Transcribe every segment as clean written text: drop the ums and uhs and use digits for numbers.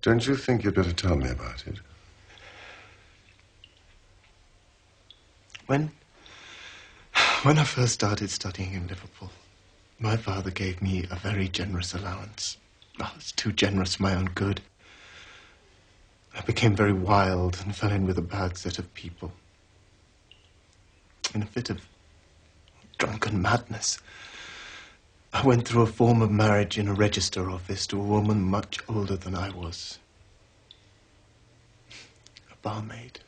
Don't you think you'd better tell me about it? When I first started studying in Liverpool, my father gave me a very generous allowance. Oh, it's too generous for my own good. I became very wild and fell in with a bad set of people. In a fit of drunken madness, I went through a form of marriage in a register office to a woman much older than I was. A barmaid.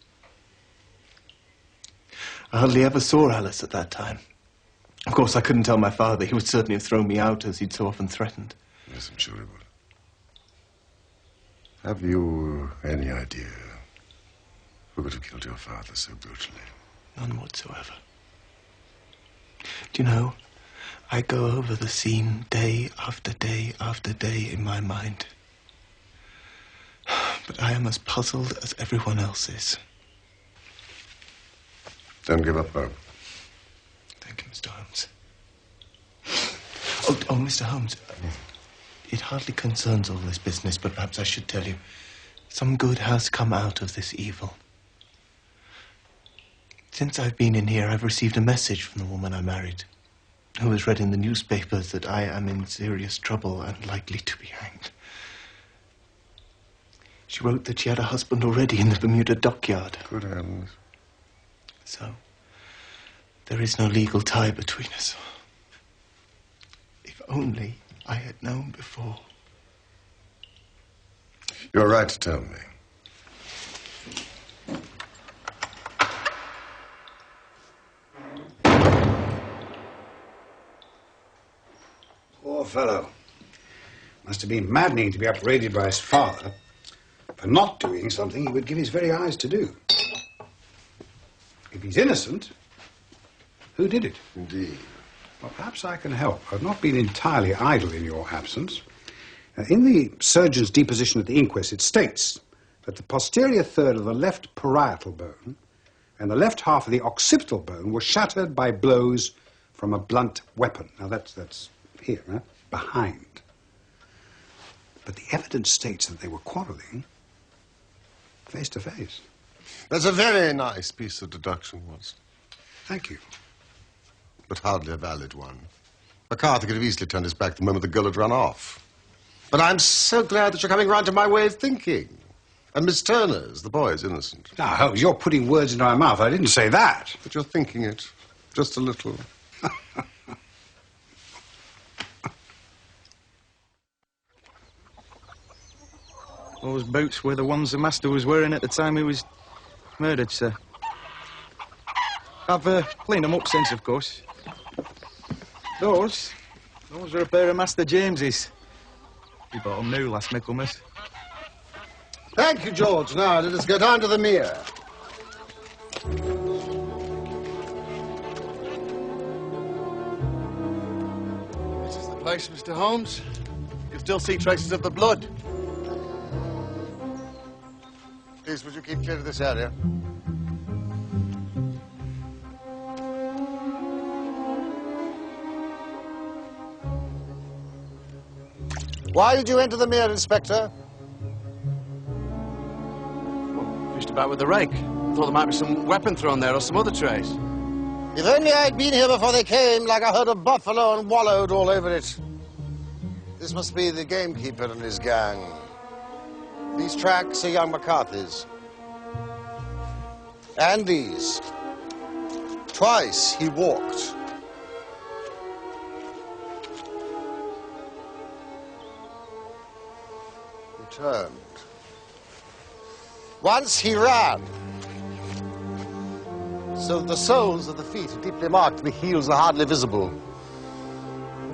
I hardly ever saw Alice at that time. Of course, I couldn't tell my father. He would certainly have thrown me out, as he'd so often threatened. Yes, I'm sure he would. Have you any idea who could have killed your father so brutally? None whatsoever. Do you know, I go over the scene day after day after day in my mind. But I am as puzzled as everyone else is. Don't give up hope. Thank you, Mr. Holmes. Oh, Mr. Holmes. It hardly concerns all this business, but perhaps I should tell you. Some good has come out of this evil. Since I've been in here, I've received a message from the woman I married, who has read in the newspapers that I am in serious trouble and likely to be hanged. She wrote that she had a husband already in the Bermuda dockyard. Good heavens. So, there is no legal tie between us. If only I had known before. You're right to tell me. Poor fellow. Must have been maddening to be upbraided by his father for not doing something he would give his very eyes to do. If he's innocent, who did it? Indeed. Well, perhaps I can help. I've not been entirely idle in your absence. In the surgeon's deposition at the inquest, it states that the posterior third of the left parietal bone and the left half of the occipital bone were shattered by blows from a blunt weapon. Now, that's here, huh? Behind. But the evidence states that they were quarreling face to face. That's a very nice piece of deduction, Watson. Thank you. But hardly a valid one. MacArthur could have easily turned his back the moment the girl had run off. But I'm so glad that you're coming round to my way of thinking. And Miss Turner's, the boy, is innocent. Now, Holmes, you're putting words into my mouth. I didn't say that. But you're thinking it. Just a little. Those boots were the ones the master was wearing at the time he was murdered, sir. I've cleaned them up since, of course. Those are a pair of Master James's. He bought them new last Michaelmas. Thank you, George. Now, let us go down to the mere. This is the place, Mr. Holmes. You can still see traces of the blood. Please, would you keep clear of this area? Why did you enter the mere, Inspector? Well, fished about with the rake. Thought there might be some weapon thrown there or some other trace. If only I'd been here before they came, like a herd of buffalo, and wallowed all over it. This must be the gamekeeper and his gang. These tracks are young MacArthur's. And these. Twice he walked. He turned. Once he ran. So the soles of the feet are deeply marked, the heels are hardly visible.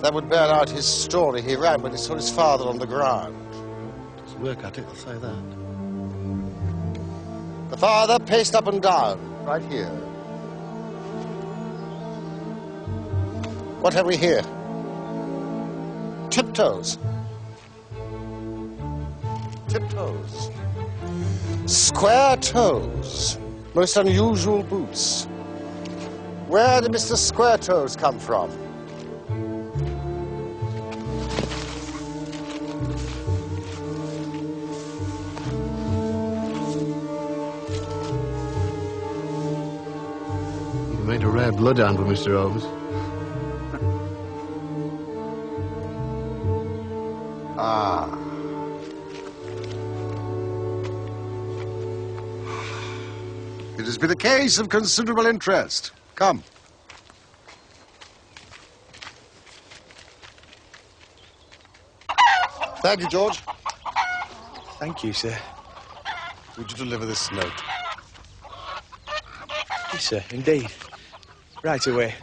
That would bear out his story. He ran when he saw his father on the ground. Doesn't work at it, I'll say that. The father paced up and down, right here. What have we here? Tiptoes. Tiptoes. Square toes. Most unusual boots. Where did Mr. Square Toes come from? rare bloodhound with Mr. Holmes. Ah. It has been a case of considerable interest. Come. Thank you, George. Thank you, sir. Would you deliver this note? Yes, sir, indeed. Right away.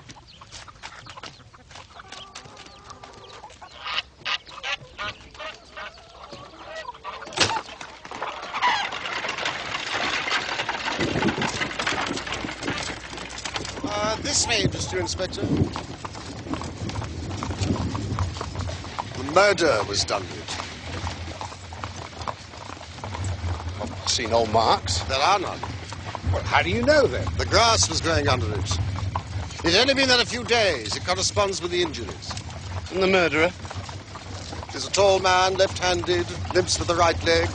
This may interest you, Inspector. The murder was done with. I've seen no marks. There are none. Well, how do you know then? The grass was growing under it. It's only been there a few days. It corresponds with the injuries. And the murderer? He's a tall man, left-handed, limps with the right leg,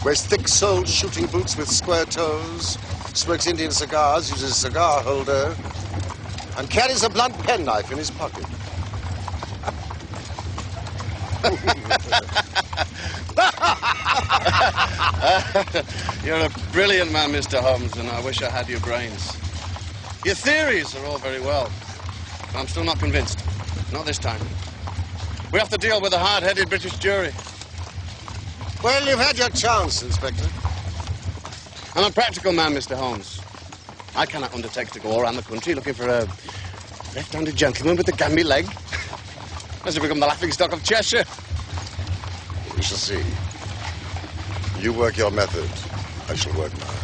wears thick-soled shooting boots with square toes, smokes Indian cigars, uses a cigar holder, and carries a blunt penknife in his pocket. You're a brilliant man, Mr. Holmes, and I wish I had your brains. Your theories are all very well, but I'm still not convinced. Not this time. We have to deal with a hard-headed British jury. Well, you've had your chance, Inspector. I'm a practical man, Mr. Holmes. I cannot undertake to go around the country looking for a left-handed gentleman with a gammy leg. As to become the laughingstock of Cheshire. We shall see. You work your method. I shall work mine.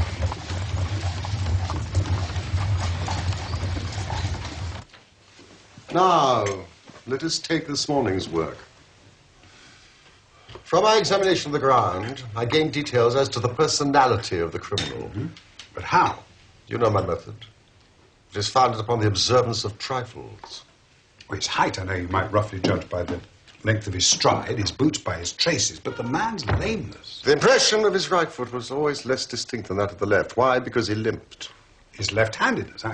Now, let us take this morning's work. From my examination of the ground, I gained details as to the personality of the criminal. But how? You know my method. It is founded upon the observance of trifles. Well, his height, I know you might roughly judge by the length of his stride, his boots by his traces, but the man's lameness. The impression of his right foot was always less distinct than that of the left. Why? Because he limped. His left-handedness.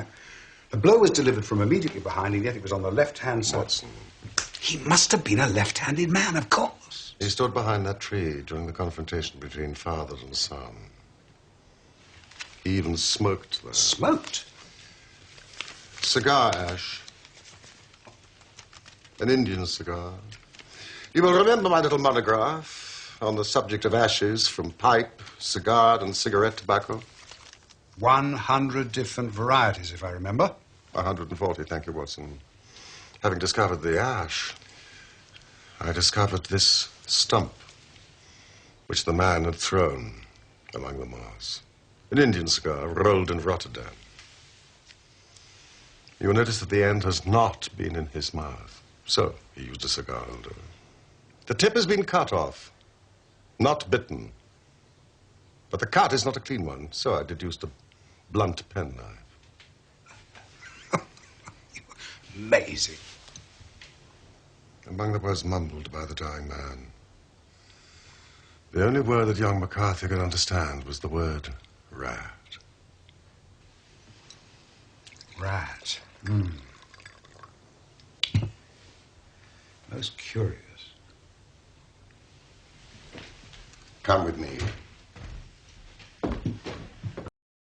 The blow was delivered from immediately behind, and yet it was on the left-hand side. Watson. He must have been a left-handed man, of course. He stood behind that tree during the confrontation between father and son. He even smoked there. Smoked? Cigar ash. An Indian cigar. You will remember my little monograph on the subject of ashes from pipe, cigar, and cigarette tobacco. 100 different varieties, if I remember. 140, thank you, Watson. Having discovered the ash, I discovered this stump, which the man had thrown among the moss. An Indian cigar rolled in Rotterdam. You will notice that the end has not been in his mouth. So he used a cigar holder. The tip has been cut off, not bitten. But the cut is not a clean one, so I deduced a blunt penknife. Amazing. Among the words mumbled by the dying man, the only word that young McCarthy could understand was the word rat. Rat. Most curious. Come with me.